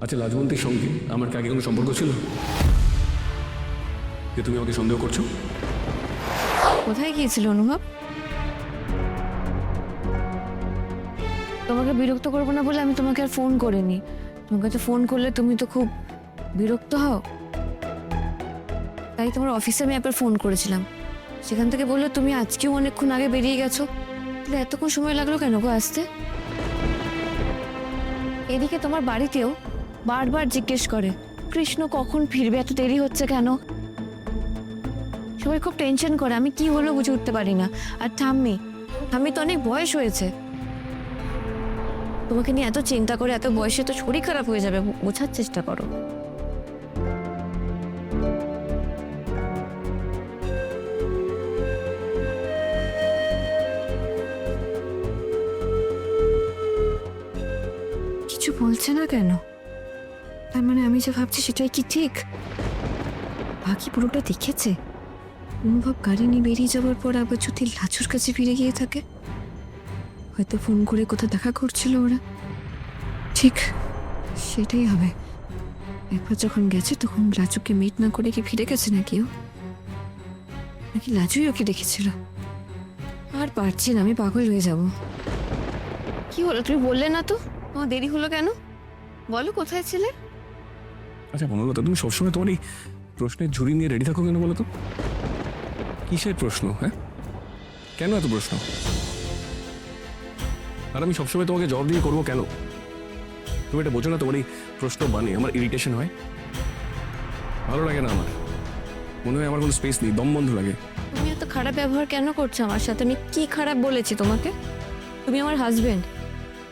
আচ্ছা, লাজবন্তীর সঙ্গে আমার কি আগে কোনো সম্পর্ক ছিল যে তুমি আমাকে সন্দেহ করছো? কোথায় গিয়েছিল অনুভব? তোমাকে বিরক্ত করবো না বলে আমি তোমাকে আর ফোন করিনি। তোমার কাছে ফোন করলে তুমি তো খুব বিরক্ত হও, তাই তোমার অফিসে আমি একবার ফোন করেছিলাম। সেখান থেকে বললো তুমি আজকেও অনেকক্ষণ আগে বেরিয়ে গেছো। তাহলে এতক্ষণ সময় লাগলো কেন গো আসতে? এদিকে তোমার বাড়িতেও বারবার জিজ্ঞেস করে কৃষ্ণ কখন ফিরবে, এত দেরি হচ্ছে কেন। সবাই খুব টেনশন করে, আমি কি হলো বুঝে উঠতে পারি না। আর ঠাম্মি তো অনেক বয়স হয়েছে, তোমাকে নিয়ে এত চিন্তা করে এত বয়সে তো শরীর খারাপ হয়ে যাবে, বোঝার চেষ্টা করো। কিছু বলছে না কেন? তার মানে আমি যে ভাবছি সেটাই কি ঠিক? বাকি পুরোটা দেখেছে? অনুভব গাড়ি নিয়ে বেরিয়ে যাওয়ার পর আবার যদি লাচুর কাছে ফিরে গিয়ে থাকে, হয়তো ফোন করে কোথাও দেখা করছিল ওরা। ঠিক সেটাই হবে। একবার যখন গেছে তখন লাচুকে মিট না করে কি ফিরে গেছে নাকি ও? নাকি লাচুই ওকে দেখেছিল? আর পারছি না, আমি পাগল হয়ে যাব। কি হলো তুমি বললে না তো? তোমার দেরি হলো কেন? বলো কোথায় ছিলে? আচ্ছা বনলতা, তুমি সবসময় তোমার এই প্রশ্নের ঝুড়ি নিয়ে রেডি থাকো কেন বলো তো? কিসের প্রশ্ন? হ্যাঁ, কেন এত প্রশ্ন? আর আমি সবসময় তোমাকে জবাব দিয়ে করবো কেন? তুমি এটা বোঝো না? তোমার এই প্রশ্ন বানে আমার ইরিটেশন হয়, ভালো লাগে না আমার। মনে হয় আমার কোনো স্পেস নেই, দম বন্ধ লাগে। তুমি এত খারাপ ব্যবহার কেন করছো আমার সাথে? আমি কি খারাপ বলেছি তোমাকে? তুমি আমার হাজবেন্ড,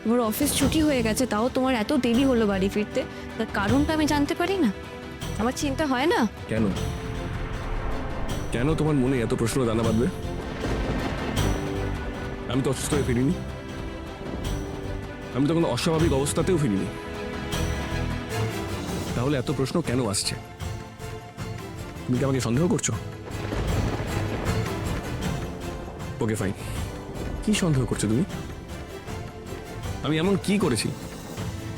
তোমার অফিস ছুটি হয়ে গেছে, তাও তোমার এত দেরি হলো বাড়ি ফিরতে। তার কারণটা আমি জানতে পারি না? আমার চিন্তা হয় না? কেন কেন তোমার মনে এত প্রশ্ন দানা বাঁধবে? আমি তো অসুস্থ হয়ে ফিরিনি, আমি তো কোনো অস্বাভাবিক অবস্থাতেও ফিরিনি, তাহলে এত প্রশ্ন কেন আসছে? তুমি কি আমাকে সন্দেহ করছো? ওকে ফাইন, কি সন্দেহ করছো তুমি? আমি এমন কি করেছি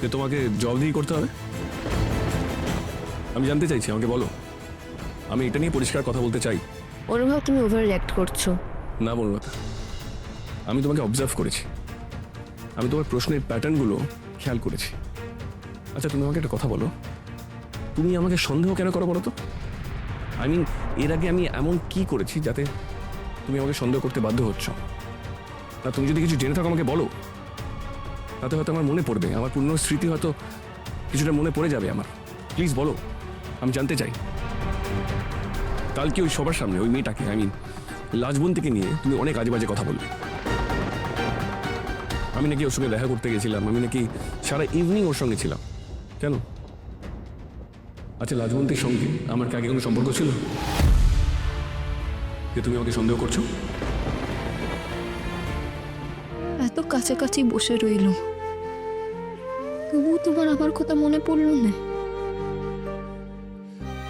যে তোমাকে জবাবদিহি করতে হবে? আমি জানতে চাইছি, আমাকে বলো। আমি এটা নিয়ে পরিষ্কার কথা বলতে চাই। অনুভব তুমি ওভার রিঅ্যাক্ট করছো। না বলবো, আমি তোমাকে অবজার্ভ করেছি, আমি তোমার প্রশ্নের প্যাটার্নগুলো খেয়াল করেছি। আচ্ছা তুমি আমাকে একটা কথা বলো, তুমি আমাকে সন্দেহ কেন করো বলো তো? আই মিন, এর আগে আমি এমন কি করেছি যাতে তুমি আমাকে সন্দেহ করতে বাধ্য হচ্ছ? না, তুমি যদি কিছু জেনে থাকো আমাকে বলো, তাতে হয়তো আমার মনে পড়বে, আমার পুরনো স্মৃতি হয়তো কিছুটা মনে পড়ে যাবে আমার। প্লিজ বলো, আমি জানতে চাই। কালকে ওই সবার সামনে ওই মেয়েটাকে, আই মিন লাজবন্তীকে নিয়ে তুমি অনেক আজে বাজে কথা বলবে। আমি নাকি ওর সঙ্গে দেখা করতে গেছিলাম, আমি নাকি সারা ইভিনিং ওর সঙ্গে ছিলাম। কেন? আচ্ছা, লাজবন্তীর সঙ্গে আমার কি আগে কোনো সম্পর্ক ছিল যে তুমি আমাকে সন্দেহ করছো? এত কাছাকাছি বসে রইল, তবুও তোমার আমার কথা মনে পড়ল না?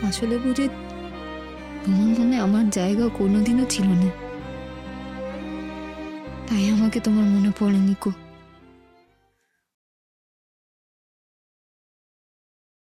আসলে বুঝি তোমার মনে আমার জায়গা কোনোদিনও ছিল না, তাই আমাকে তোমার মনে পড়েনি কো।